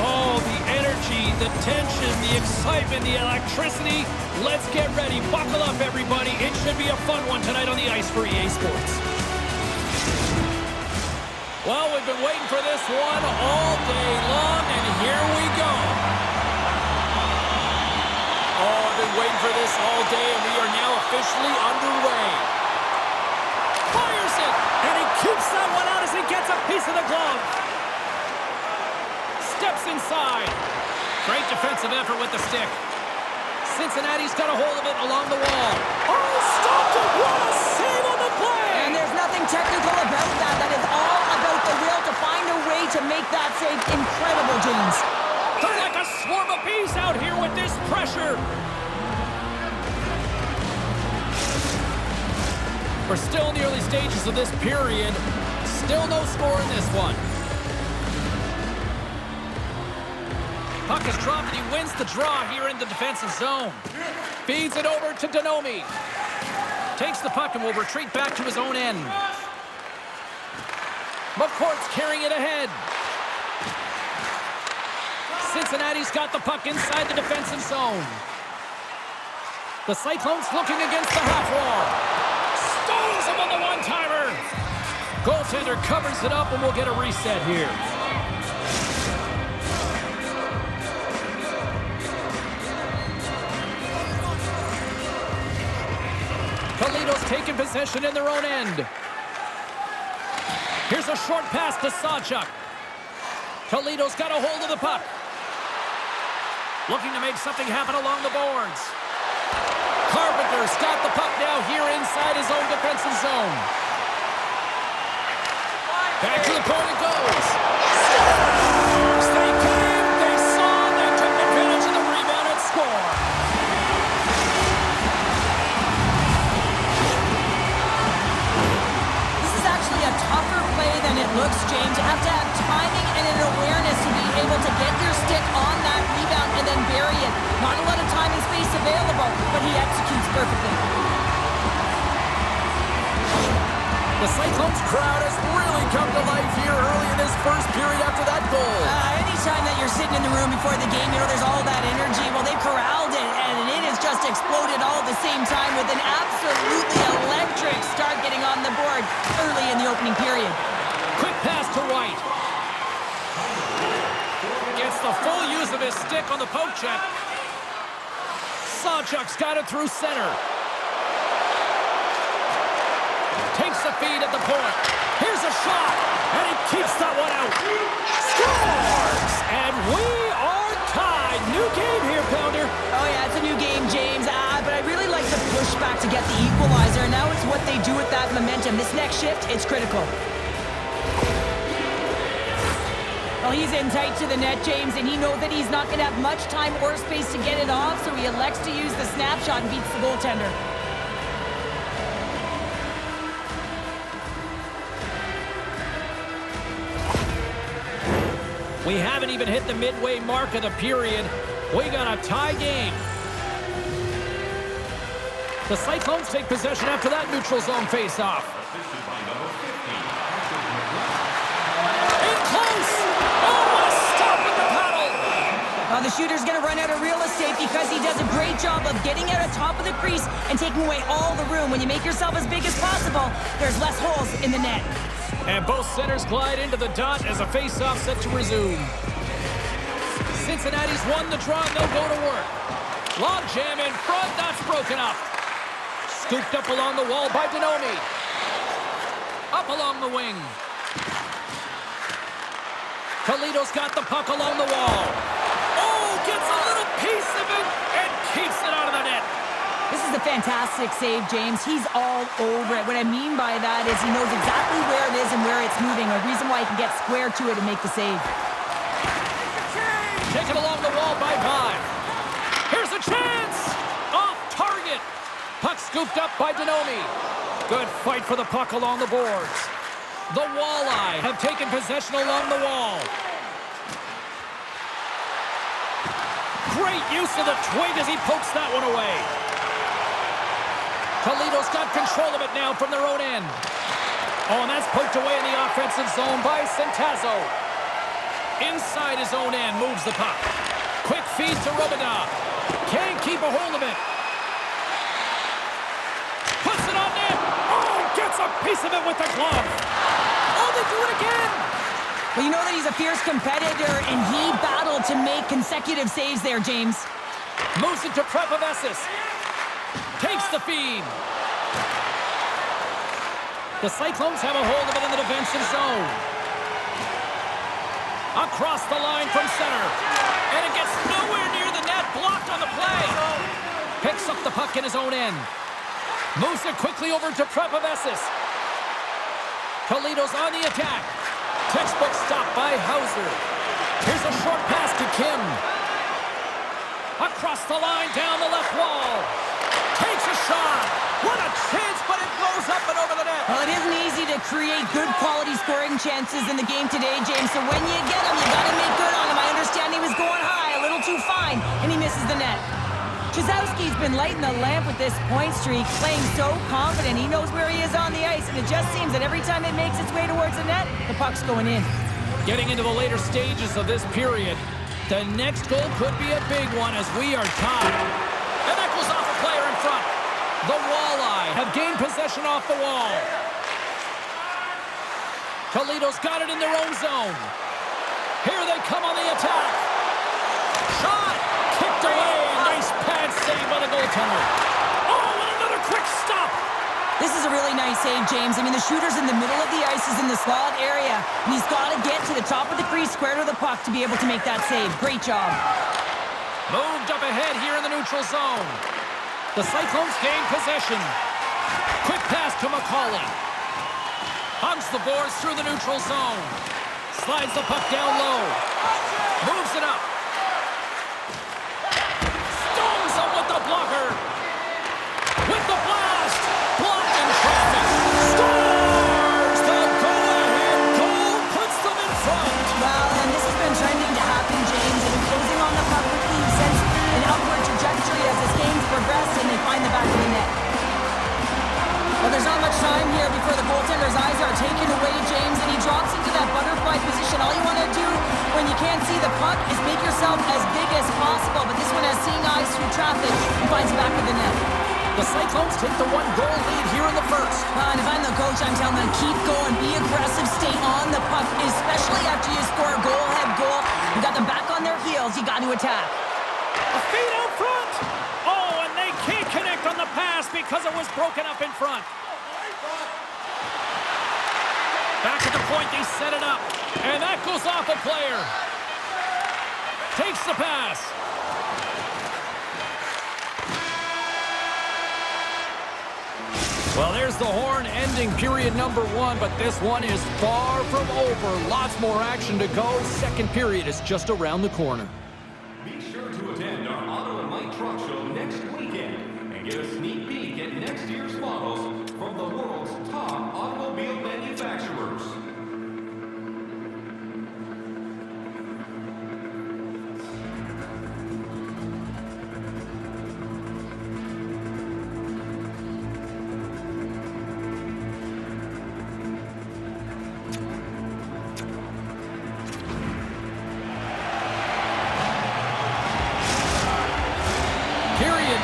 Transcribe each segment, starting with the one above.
Oh, the energy, the tension, the excitement, the electricity. Let's get ready. Buckle up, everybody. It should be a fun one tonight on the ice for EA Sports. Well, we've been waiting for this one all day long, and here we go. Oh, I've been waiting for this all day, and we are now officially underway. Fires it, and he keeps that one out as he gets a piece of the glove. Steps inside. Great defensive effort with the stick. Cincinnati's got a hold of it along the wall. Oh, stopped it! What a save on the play! And there's nothing technical about that. That is all about the will to find a way to make that save. Incredible, James. They're like a swarm of bees out here with this pressure. We're still in the early stages of this period. Still no score in this one. Puck is dropped and he wins the draw here in the defensive zone. Feeds it over to Denomi. Takes the puck and will retreat back to his own end. McCourt's carrying it ahead. Cincinnati's got the puck inside the defensive zone. The Cyclones looking against the half wall. Stones him on the one-timer. Goaltender covers it up and we'll get a reset here. Toledo's taking possession in their own end. Here's a short pass to Sawchuk. Toledo's got a hold of the puck. Looking to make something happen along the boards. Carpenter's got the puck now here inside his own defensive zone. Back to the point it goes. Scores! They came, they saw, they took advantage of the rebound and score. A tougher play than it looks, James. You have to have timing and an awareness to be able to get your stick on that rebound and then bury it. Not a lot of time and space available, but he executes perfectly. The Cyclones crowd has really come to life here early in this first period after that goal. Anytime that you're sitting in the room before the game, you know, there's all that energy. Well, they corralled it, and it has just exploded all at the same time with an absolutely electric start getting on the board early in the opening period. Quick pass to White. Gets the full use of his stick on the poke check. Sawchuk's got it through center. Takes the feed at the point. Here's a shot, and he keeps that one out. Scores! And we are tied. New game here, Pounder. Oh, yeah, it's a new game, James. But I really like the pushback to get the equalizer. And now it's what they do with that momentum. This next shift, it's critical. Well, he's in tight to the net, James, and he knows that he's not going to have much time or space to get it off, so he elects to use the snapshot and beats the goaltender. We haven't even hit the midway mark of the period. We got a tie game. The Cyclones take possession after that neutral zone face-off. In close! Oh, what a stop with the paddle! Well, the shooter's going to run out of real estate because he does a great job of getting out of top of the crease and taking away all the room. When you make yourself as big as possible, there's less holes in the net. And both centers glide into the dot as a face-off set to resume. Cincinnati's won the draw and they'll go to work. Long jam in front, that's broken up. Scooped up along the wall by Denomi. Up along the wing. Toledo's got the puck along the wall. Oh, gets a little piece of it and keeps it out of the net. This is a fantastic save, James. He's all over it. What I mean by that is he knows exactly where it is and where it's moving. A reason why he can get square to it and make the save. Taken along the wall by Vaive. Here's a chance! Off target! Puck scooped up by Denomi. Good fight for the puck along the boards. The Walleye have taken possession along the wall. Great use of the twig as he pokes that one away. Toledo's got control of it now from their own end. Oh, and that's poked away in the offensive zone by Centazzo. Inside his own end, moves the puck. Quick feed to Robidas. Can't keep a hold of it. Puts it on net. Oh, gets a piece of it with the glove. Oh, they do it again. Well, you know that he's a fierce competitor, and he battled to make consecutive saves there, James. Moves it to Prepovesis. Takes the feed. The Cyclones have a hold of it in the defensive zone. Across the line from center. And it gets nowhere near the net. Blocked on the play. Picks up the puck in his own end. Moves it quickly over to Prepovesis. Toledo's on the attack. Textbook stop by Hauser. Here's a short pass to Kim. Across the line, down the left wall. Takes a shot. What a chance, but it blows up and over the net. Well, it isn't easy to create good quality scoring chances in the game today, James. So when you get them, you got to make good on them. I understand he was going high, a little too fine, and he misses the net. Chyzowski's been lighting the lamp with this point streak, playing so confident. He knows where he is on the ice, and it just seems that every time it makes its way towards the net, the puck's going in. Getting into the later stages of this period, the next goal could be a big one as we are tied. And that goes off a player in front. The Walleye have gained possession off the wall. Toledo's got it in their own zone. Here they come on the attack. Shot! Kicked away. Nice pad save by the goaltender. Oh, and another quick stop. This is a really nice save, James. I mean, the shooter's in the middle of the ice. He's in the slot area. And he's got to get to the top of the crease, square to the puck to be able to make that save. Great job. Moved up ahead here in the neutral zone. The Cyclones gain possession. Quick pass to McAuley. Hugs the boards through the neutral zone. Slides the puck down low. Moves it up. Stones him with the blocker. With the blast. Blocked in traffic. Scores! The go-ahead goal puts them in front. Well, and this has been trending to happen, James. And closing on the puck quickly, you sense an upward trajectory as this game's progressed and they find the back of the net. Well, there's not much time here before the goaltender's eyes are taken away, James, and he drops into that butterfly position. All you want to do when you can't see the puck is make yourself as big as possible, but this one has seeing eyes through traffic and finds the back of the net. The Cyclones take the one-goal lead here in the first. And if I'm the coach, I'm telling them, keep going, be aggressive, stay on the puck, especially after you score a goal-ahead goal. You got them back on their heels, you got to attack. A feed out front. Oh, and they can't connect on the pass because it was broken up in front. Back at the point, they set it up. And that goes off a player. Takes the pass. Well, there's the horn ending period number 1, but this one is far from over. Lots more action to go. Second period is just around the corner. Be sure to attend our Auto and Light Truck Show next weekend and get a sneak peek at next year's models from the world's top automobile manufacturers.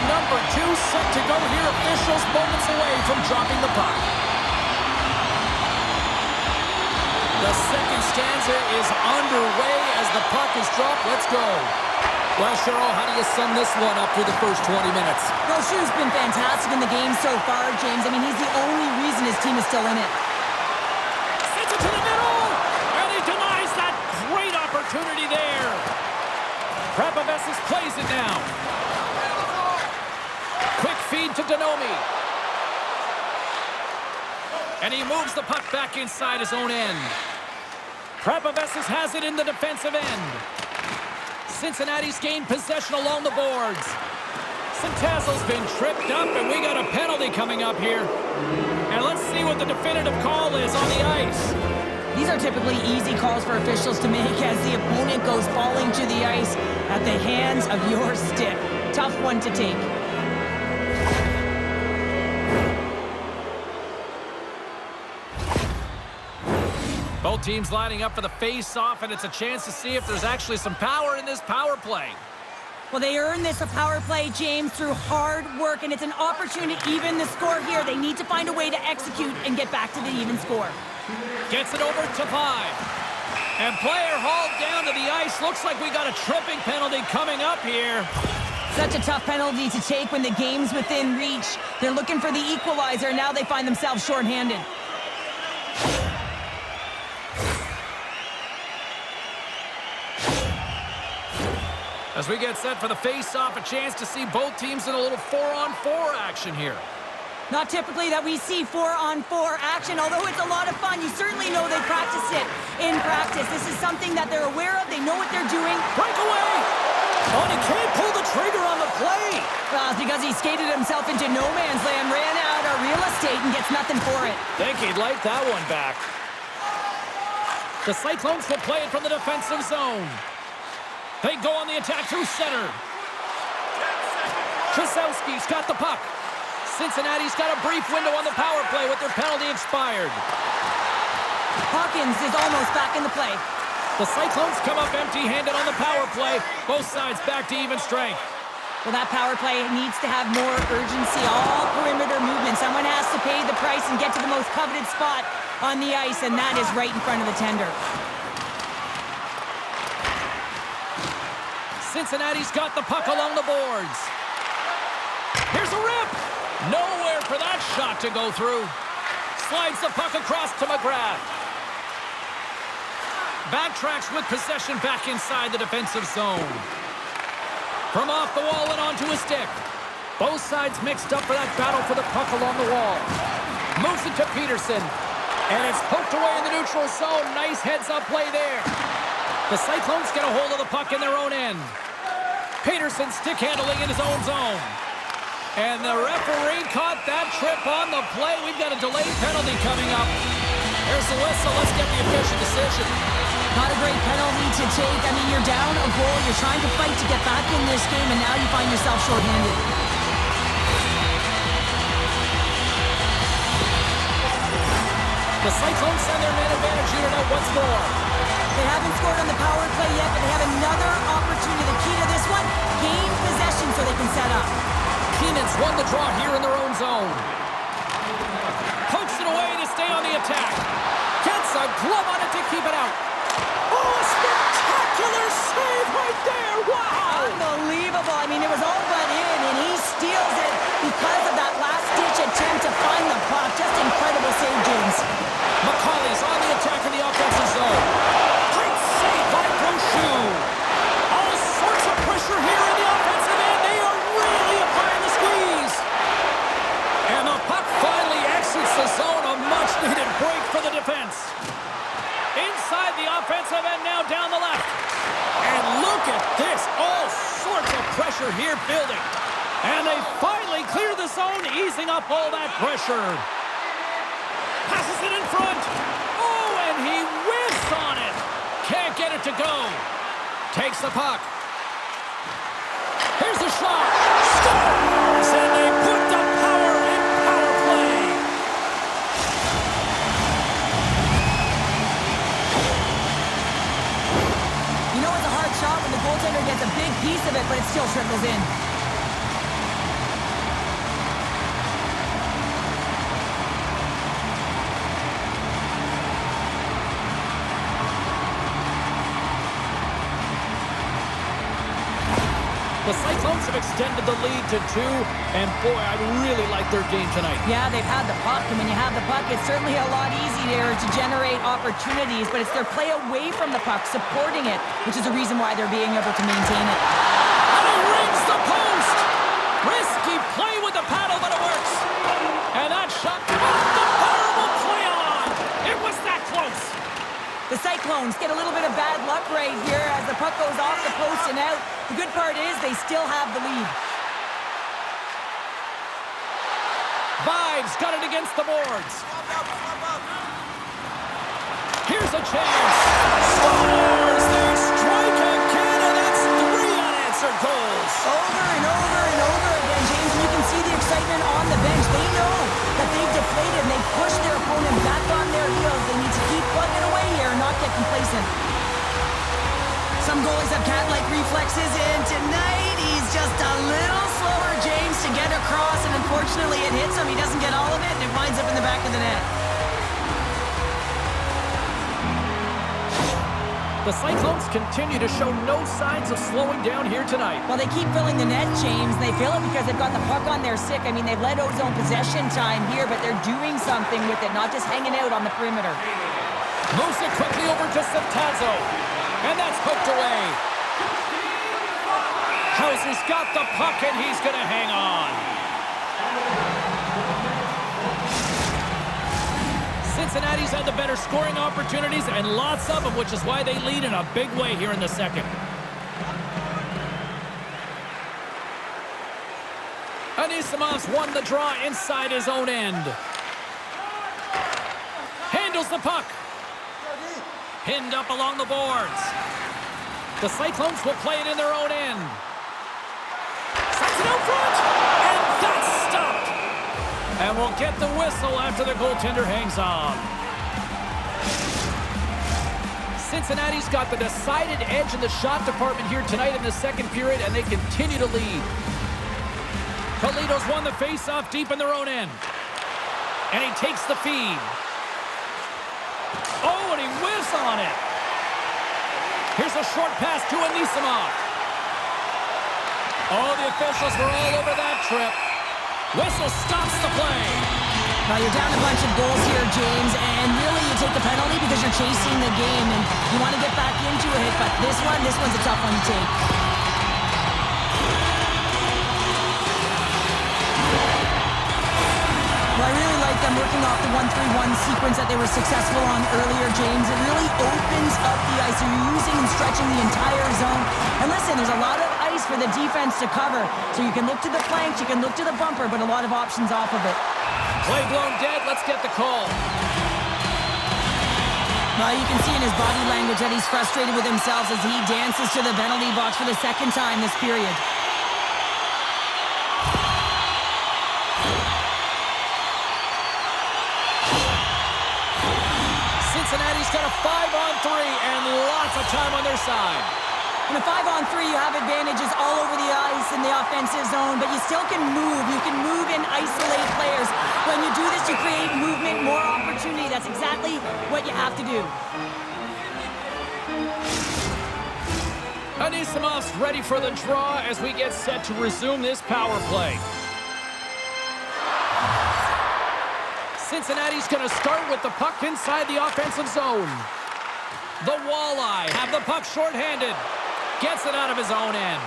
Number 2 set to go here. Officials moments away from dropping the puck. The second stanza is underway as the puck is dropped. Let's go. Well, Cheryl, how do you sum this one up through the first 20 minutes? Brochu's been fantastic in the game so far, James. I mean, he's the only reason his team is still in it. Sends it to the middle, and he denies that great opportunity there. Prepovesis plays it now. Quick feed to Denomi. And he moves the puck back inside his own end. Prepovesis has it in the defensive end. Cincinnati's gained possession along the boards. Centazzo's been tripped up, and we got a penalty coming up here. And let's see what the definitive call is on the ice. These are typically easy calls for officials to make as the opponent goes falling to the ice at the hands of your stick. Tough one to take. Both teams lining up for the face-off, and it's a chance to see if there's actually some power in this power play. Well, they earned this a power play, James, through hard work, and it's an opportunity to even the score here. They need to find a way to execute and get back to the even score. Gets it over to Vaive. And player hauled down to the ice. Looks like we got a tripping penalty coming up here. Such a tough penalty to take when the game's within reach. They're looking for the equalizer. Now they find themselves shorthanded. As we get set for the face-off, a chance to see both teams in a little 4-on-4 action here. Not typically that we see 4-on-4 action, although it's a lot of fun. You certainly know they practice it in practice. This is something that they're aware of. They know what they're doing. Breakaway! Oh, he can't pull the trigger on the play. Well, it's because he skated himself into no man's land, ran out of real estate, and gets nothing for it. Think he'd like that one back. The Cyclones will play it from the defensive zone. They go on the attack through center. Chyzowski's got the puck. Cincinnati's got a brief window on the power play with their penalty expired. Hawkins is almost back in the play. The Cyclones come up empty-handed on the power play. Both sides back to even strength. Well, that power play needs to have more urgency. All perimeter movement. Someone has to pay the price and get to the most coveted spot on the ice, and that is right in front of the tender. Cincinnati's got the puck along the boards. Here's a rip. Nowhere for that shot to go through. Slides the puck across to McGrath. Backtracks with possession back inside the defensive zone. From off the wall and onto a stick. Both sides mixed up for that battle for the puck along the wall. Moves it to Pedersen. And it's poked away in the neutral zone. Nice heads-up play there. The Cyclones get a hold of the puck in their own end. Pedersen stick handling in his own zone. And the referee caught that trip on the play. We've got a delayed penalty coming up. There's the whistle. Let's get the official decision. Not a great penalty to take. I mean, you're down a goal. You're trying to fight to get back in this game, and now you find yourself shorthanded. The Cyclones send their man advantage unit out once more. They haven't scored on the power play yet, but they have another opportunity. The key to this one, gain possession so they can set up. Keenan's won the draw here in their own zone. Pokes it away to stay on the attack. Gets a glove on it to keep it out. Oh, a spectacular save right there. Wow! Unbelievable. I mean, it was all but in, and he steals it because of that last-ditch attempt to find the puck. Just incredible save, James. McAuley's on the attack in the offensive zone. Great save by Brochu. All sorts of pressure here in the offensive end. They are really applying the squeeze. And the puck finally exits the zone. A much-needed break for the defense. Inside the offensive end now down the left. And look at this. All sorts of pressure here building. And they finally clear the zone, easing up all that pressure. Passes it in front. Oh, and he whiffs on it. Can't get it to go. Takes the puck. Here's the shot. Scores! And they put the power in power play. You know it's a hard shot when the goaltender gets a big piece of it, but it still trickles in. The Cyclones have extended the lead to 2, and boy, I really like their game tonight. Yeah, they've had the puck, and when you have the puck, it's certainly a lot easier to generate opportunities, but it's their play away from the puck, supporting it, which is the reason why they're being able to maintain it. And he rings the post! Risky play with the paddle, but it works. And that shot off the bar will play on! It was that close! The Cyclones get a little bit of bad luck right here as the puck goes off the post and out. The good part is they still have the lead. Vaive's got it against the boards. Here's a chance. Scores! They strike again, and that's 3 unanswered goals. Over and over and over again, James, and you can see the excitement on the bench. They know that they've deflated and they've pushed their opponent back on their heels. They need to keep plugging away here and always have cat-like reflexes, and tonight he's just a little slower, James, to get across, and unfortunately it hits him. He doesn't get all of it, and it winds up in the back of the net. The Cyclones continue to show no signs of slowing down here tonight. Well, they keep filling the net, James. They fill it because they've got the puck on their stick. I mean, they've led ozone possession time here, but they're doing something with it, not just hanging out on the perimeter. Moves it quickly over to Septazzo. And that's poked away. Hauser's got the puck, and he's going to hang on. Cincinnati's had the better scoring opportunities, and lots of them, which is why they lead in a big way here in the second. Anisimov's won the draw inside his own end. Handles the puck. Pinned up along the boards. The Cyclones will play it in their own end. Sets it out front, and that's stopped. And we'll get the whistle after the goaltender hangs on. Cincinnati's got the decided edge in the shot department here tonight in the second period, and they continue to lead. Toledo's won the face-off deep in their own end. And he takes the feed. Oh, and he whiffs on it. Here's a short pass to Anisimov. Oh, the officials were all over that trip. Whistle stops the play. Now you're down a bunch of goals here, James, and really you take the penalty because you're chasing the game and you want to get back into it, but this one's a tough one to take. Well, I really like them working off the 1-3-1 sequence that they were successful on earlier, James. It really opens up the ice. So you're using and stretching the entire zone. And listen, there's a lot of ice for the defense to cover. So you can look to the flanks, you can look to the bumper, but a lot of options off of it. Play blown dead. Let's get the call. Well, you can see in his body language that he's frustrated with himself as he dances to the penalty box for the second time this period. Cincinnati's got a 5-on-3 and lots of time on their side. In a 5-on-3, you have advantages all over the ice in the offensive zone, but you still can move. You can move and isolate players. When you do this, you create movement, more opportunity. That's exactly what you have to do. Anisimov's ready for the draw as we get set to resume this power play. Cincinnati's going to start with the puck inside the offensive zone. The Walleye have the puck shorthanded. Gets it out of his own end.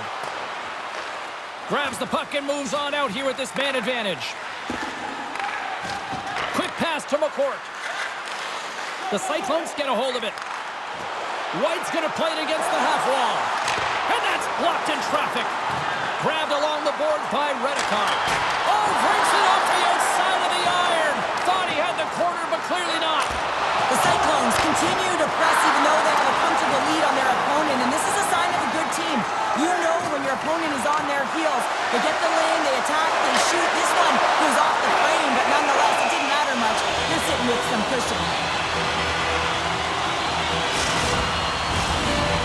Grabs the puck and moves on out here with this man advantage. Quick pass to McCourt. The Cyclones get a hold of it. White's going to play it against the half wall. And that's blocked in traffic. Grabbed along the board by Reddekopp. Oh, breaks it off the outside of the iron. Thought he had the corner, but clearly not. The Cyclones continue to press even though they have a comfortable lead on their opponent, and this is a sign of a good team. You know when your opponent is on their heels. They get the lane, they attack, they shoot. This one goes off the frame, but nonetheless, it didn't matter much. They're sitting with some cushion.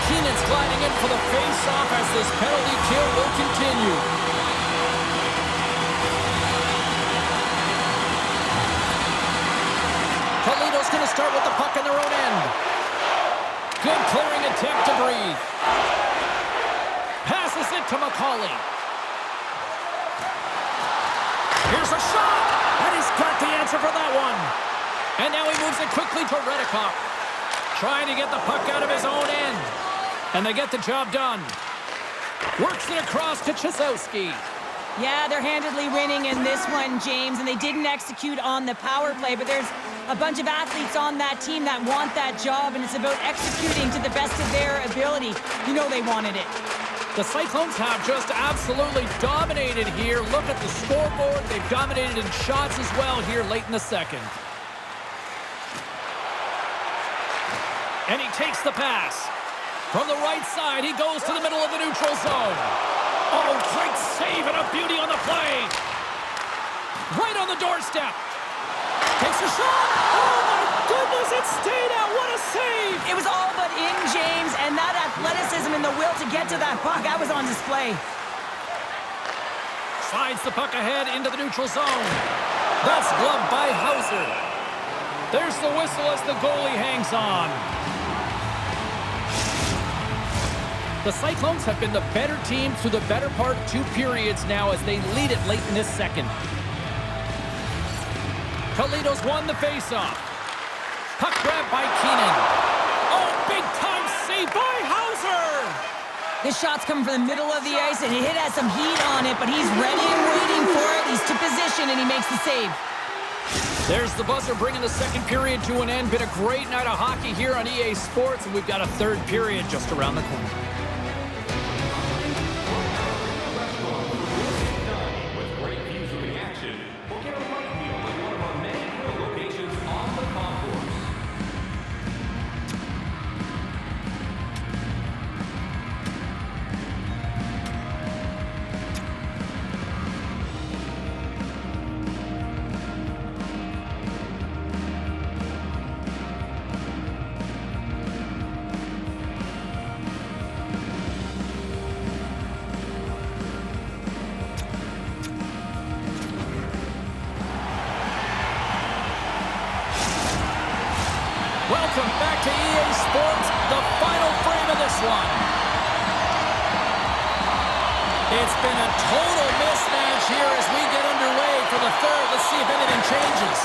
Keenan's gliding in for the face-off as this penalty kill will continue. Toledo's going to start with the puck in their own end. Good clearing attempt to breathe. Passes it to McAuley. Here's a shot, and he's got the answer for that one. And now he moves it quickly to Reddekopp. Trying to get the puck out of his own end. And they get the job done. Works it across to Chyzowski. Yeah, they're handedly winning in this one, James, and they didn't execute on the power play, but there's a bunch of athletes on that team that want that job, and it's about executing to the best of their ability. You know they wanted it. The Cyclones have just absolutely dominated here. Look at the scoreboard. They've dominated in shots as well here late in the second. And he takes the pass. From the right side, he goes to the middle of the neutral zone. Oh, great save and a beauty on the play. Right on the doorstep. Takes a shot. Oh, my goodness, it stayed out. What a save. It was all but in, James, and that athleticism and the will to get to that puck. That was on display. Slides the puck ahead into the neutral zone. That's gloved by Hauser. There's the whistle as the goalie hangs on. The Cyclones have been the better team through the better part of 2 periods now as they lead it late in this second. Toledo's won the faceoff. Puck grab by Keenan. Oh, big-time save by Hauser! This shot's coming from the middle of the ice, and it has some heat on it, but he's ready and waiting for it. He's to position, and he makes the save. There's the buzzer bringing the second period to an end. Been a great night of hockey here on EA Sports, and we've got a third period just around the corner. With great views of the action, we'll get a right wheel at one of our many grill locations on the concourse. Welcome back to EA Sports, the final frame of this one. It's been a total mismatch here as we get underway for the third. Let's see if anything changes.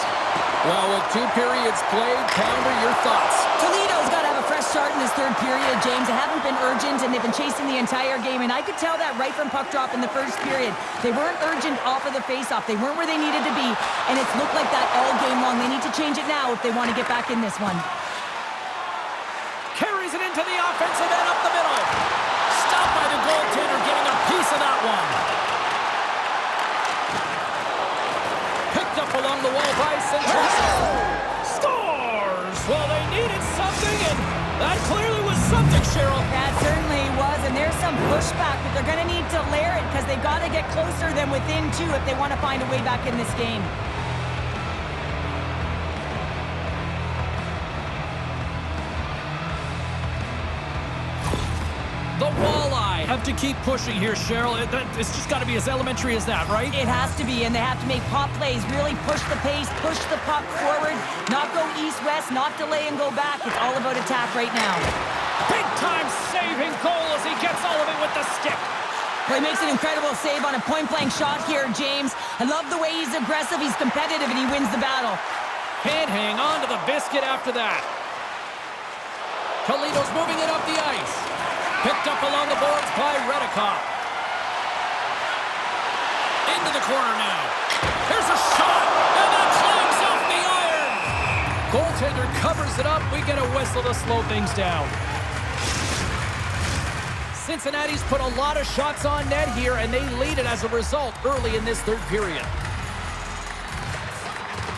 Well, with 2 periods played, Pounder, your thoughts? Toledo's got to have a fresh start in this third period, James. They haven't been urgent, and they've been chasing the entire game, and I could tell that right from puck drop in the first period. They weren't urgent off of the faceoff. They weren't where they needed to be, and it's looked like that all game long. They need to change it now if they want to get back in this one. Carries it into the offensive end up the middle. Stopped by the goaltender, getting a piece of that one. Picked up along the wall by Centurion. Scores! Well, they needed something, and that clearly was something, Cheryl. That certainly was, and there's some pushback, but they're going to need to layer it because they've got to get closer than within 2 if they want to find a way back in this game. The Walleye have to keep pushing here, Cheryl. It's just got to be as elementary as that, right? It has to be, and they have to make pop plays, really push the pace, push the puck forward, not go east-west, not delay and go back. It's all about attack right now. Big-time saving goal as he gets all of it with the stick. Well, he makes an incredible save on a point-blank shot here, James. I love the way he's aggressive, he's competitive, and he wins the battle. Can't hang on to the biscuit after that. Toledo's moving it up the ice. Picked up along the boards by Reddekopp. Into the corner now. Here's a shot, and that climbs off the iron. Goaltender covers it up. We get a whistle to slow things down. Cincinnati's put a lot of shots on net here, and they lead it as a result early in this third period.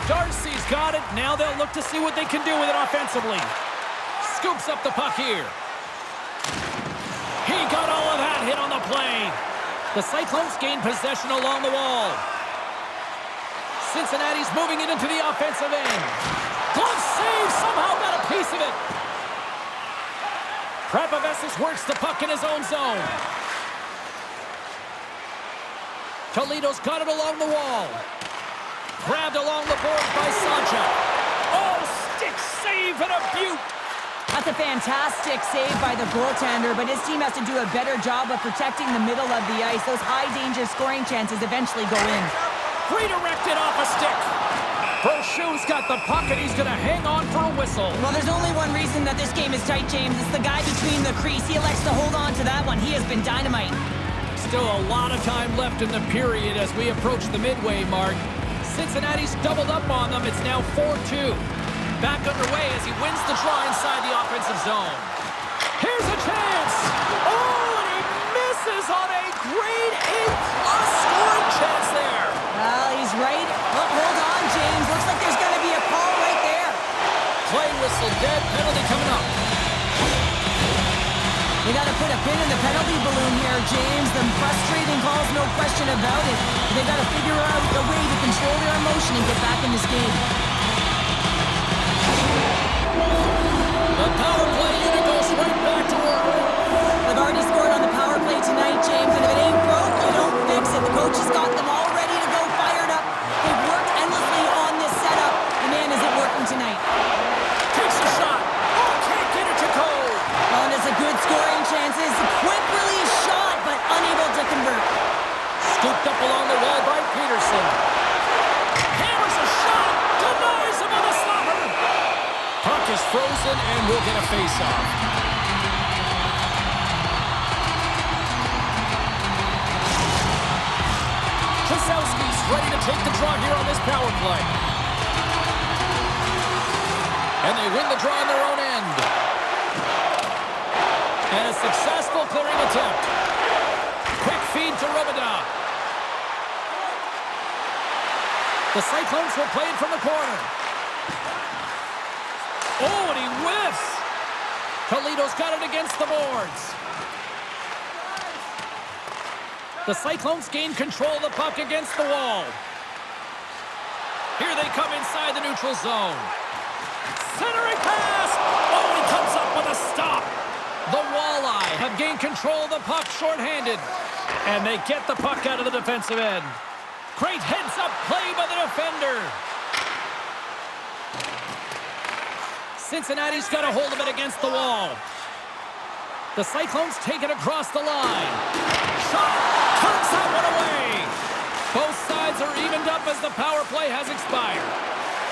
Darcy's got it. Now they'll look to see what they can do with it offensively. Scoops up the puck here. He got all of that hit on the play. The Cyclones gain possession along the wall. Cincinnati's moving it into the offensive end. Glove save, somehow got a piece of it. Prapavesis works the puck in his own zone. Toledo's got it along the wall. Grabbed along the boards by Sawchuk. Oh, stick save and a beaut. That's a fantastic save by the goaltender, but his team has to do a better job of protecting the middle of the ice. Those high-danger scoring chances eventually go in. Redirected off a stick. Brochu's got the puck, and he's going to hang on for a whistle. Well, there's only one reason that this game is tight, James. It's the guy between the crease. He elects to hold on to that one. He has been dynamite. Still a lot of time left in the period as we approach the midway mark. Cincinnati's doubled up on them. It's now 4-2. Back underway as he wins the draw inside the offensive zone. Here's a chance! Oh, and he misses on a grade A+ scoring chance there. Well, he's right. Oh, hold on, James. Looks like there's going to be a call right there. Play whistle dead. Penalty coming up. They got to put a pin in the penalty balloon here, James. The frustrating calls, no question about it. They got to figure out a way to control their emotion and get back in this game. The power play unit goes right back to work. They've already scored on the power play tonight, James, and if it ain't broke, you don't fix it. The coach has got them all ready to go, fired up. They've worked endlessly on this setup. And man, is it working tonight. Takes a shot. Oh, can't get it to go. Well, and it's a good scoring chances. Quick release shot, but unable to convert. Scooped up along the wall by Pedersen. Hammers a shot. Denies him on the slobber. Puck is frozen and we'll get a face-off. Chyzowski's ready to take the draw here on this power play. And they win the draw on their own end. And a successful clearing attempt. Quick feed to Robidas. The Cyclones will play it from the corner. Oh, and he whiffs. Toledo's got it against the boards. The Cyclones gain control of the puck against the wall. Here they come inside the neutral zone. Centering pass! Oh, he comes up with a stop. The Walleye have gained control of the puck shorthanded. And they get the puck out of the defensive end. Great heads-up play by the defender. Cincinnati's got a hold of it against the wall. The Cyclones take it across the line. Shot! Turns that one away. Both sides are evened up as the power play has expired.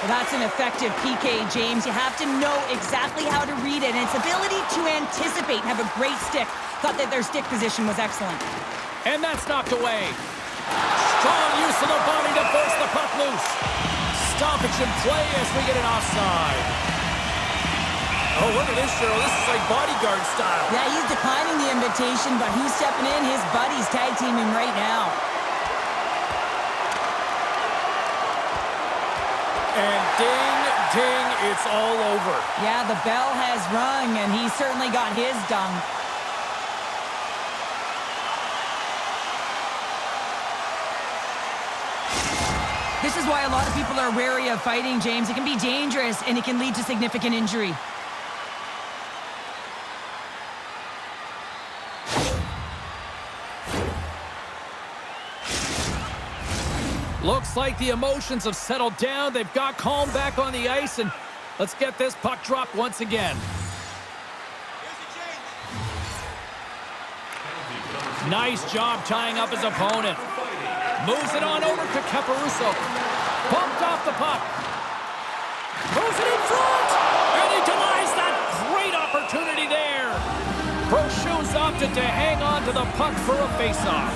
Well, that's an effective PK, James. You have to know exactly how to read it, and its ability to anticipate and have a great stick. Thought that their stick position was excellent. And that's knocked away. Strong use of the body to force the puck loose. Stoppage in play as we get an offside. Oh, look at this, Cheryl. This is like bodyguard style. Yeah, he's declining the invitation, but who's stepping in? His buddies tag teaming right now. And ding, ding, it's all over. Yeah, the bell has rung, and he certainly got his dung. This is why a lot of people are wary of fighting, James. It can be dangerous, and it can lead to significant injury. Looks like the emotions have settled down. They've got calm back on the ice, and let's get this puck dropped once again. Nice job tying up his opponent. Moves it on over to Caparuso. Bumped off the puck. Moves it in front! And he denies that great opportunity there. Brochu's opted to hang on to the puck for a face-off.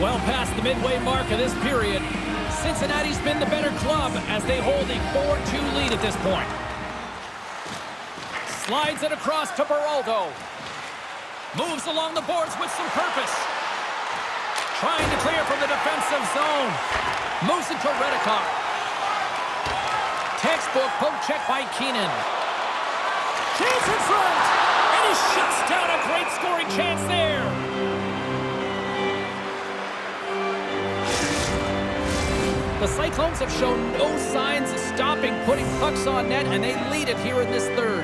Well past the midway mark of this period, Cincinnati's been the better club as they hold a 4-2 lead at this point. Slides it across to Beraldo. Moves along the boards with some purpose. Trying to clear from the defensive zone. Moves it to Reddekopp. Textbook poke check by Keenan. Chance in front! And he shuts down a great scoring chance there. The Cyclones have shown no signs of stopping putting pucks on net, and they lead it here in this third.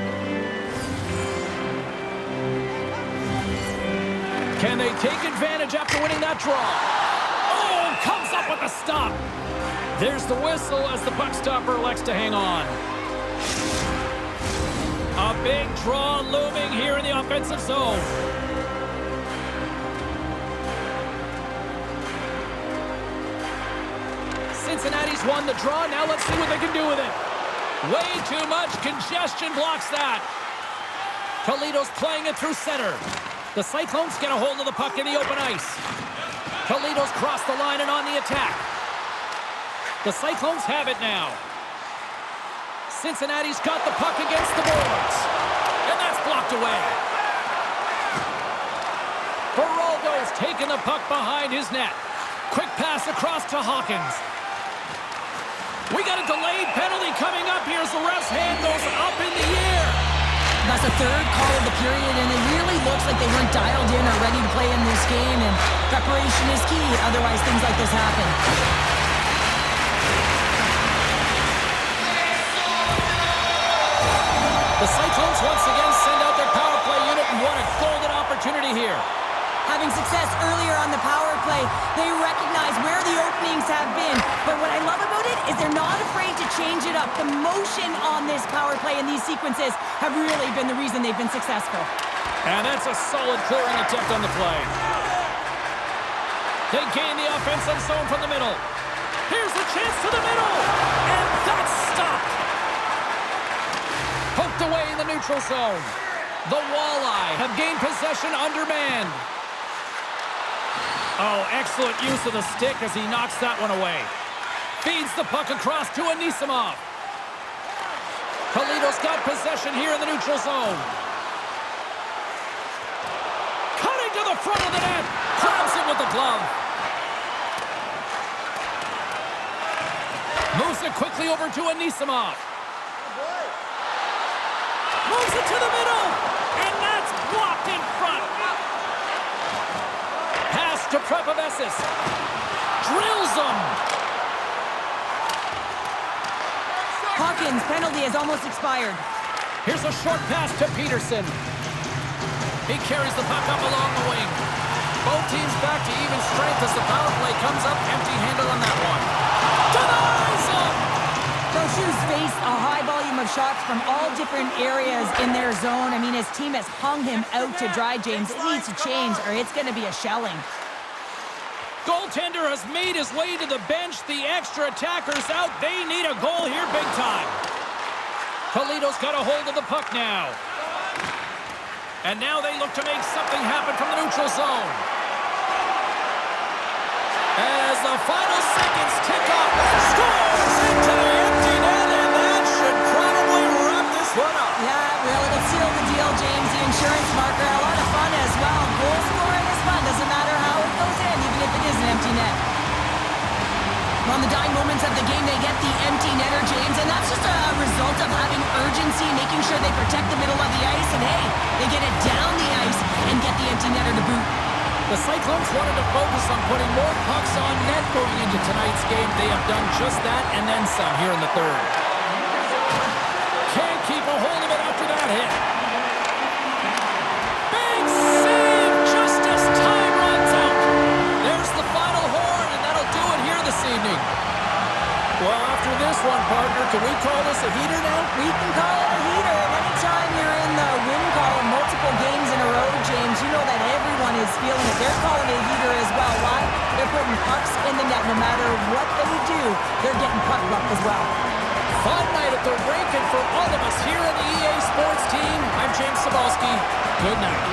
Can they take advantage after winning that draw? Oh, comes up with a stop. There's the whistle as the puck stopper elects to hang on. A big draw looming here in the offensive zone. Cincinnati's won the draw. Now let's see what they can do with it. Way too much congestion blocks that. Toledo's playing it through center. The Cyclones get a hold of the puck in the open ice. Toledo's crossed the line and on the attack. The Cyclones have it now. Cincinnati's got the puck against the boards. And that's blocked away. Beraldo's taking the puck behind his net. Quick pass across to Hawkins. We got a delayed penalty coming up here as the ref's hand goes up in the air. That's the third call of the period, and it really looks like they weren't dialed in or ready to play in this game, and preparation is key. Otherwise, things like this happen. The Cyclones once again send out their power play unit What a golden opportunity here. Having success earlier on the power play, they recognize where the openings have been. But what I love about it is they're not afraid to change it up. The motion on this power play and these sequences have really been the reason they've been successful. And that's a solid clearing attempt on the play. They gain the offensive zone from the middle. Here's the chance to the middle. And that's stopped. Poked away in the neutral zone. The Walleye have gained possession undermanned. Oh, excellent use of the stick as he knocks that one away. Feeds the puck across to Anisimov. Toledo's got possession here in the neutral zone. Cutting to the front of the net. Grabs it with the glove. Moves it quickly over to Anisimov. Moves it to the middle. And that's blocked in front. Pass to Prepovesis. Drills him. Hawkins' penalty has almost expired. Here's a short pass to Pedersen. He carries the puck up along the wing. Both teams back to even strength as the power play comes up empty-handed on that one. Denies him! Brochu's faced a high volume of shots from all different areas in their zone. I mean, his team has hung him out to dry, James. It needs to change or it's going to be a shelling. Goaltender has made his way to the bench. The extra attacker's out. They need a goal here big time. Toledo's got a hold of the puck now. And now they look to make something happen from the neutral zone. As the final seconds tick up, scores into the empty net, and that should probably wrap this one up. Yeah, well, it'll seal the deal, James. The insurance marker, a lot of fun as well. Goal scoring is fun. Doesn't matter how it goes in, even if it is an empty net. On the dying moments of the game, they get the empty netter, James, and that's just a result of having urgency, making sure they protect the middle of the ice, and hey, they get it down the ice and get the empty netter to boot. The Cyclones wanted to focus on putting more pucks on net going into tonight's game. They have done just that and then some here in the third. Can't keep a hold of it after that hit. Big save just as time runs out. There's the final horn, and that'll do it here this evening. Well, after this one, partner, can we call this a heater now? We can call it a heater, and anytime you're in the win column multiple games in a row, James, you know that everyone is feeling it. They're calling it a heater as well. Why? They're putting pucks in the net. No matter what they do, they're getting puck luck as well. Fun night at the rink, and for all of us here on the EA Sports team, I'm James Cybulski. Good night.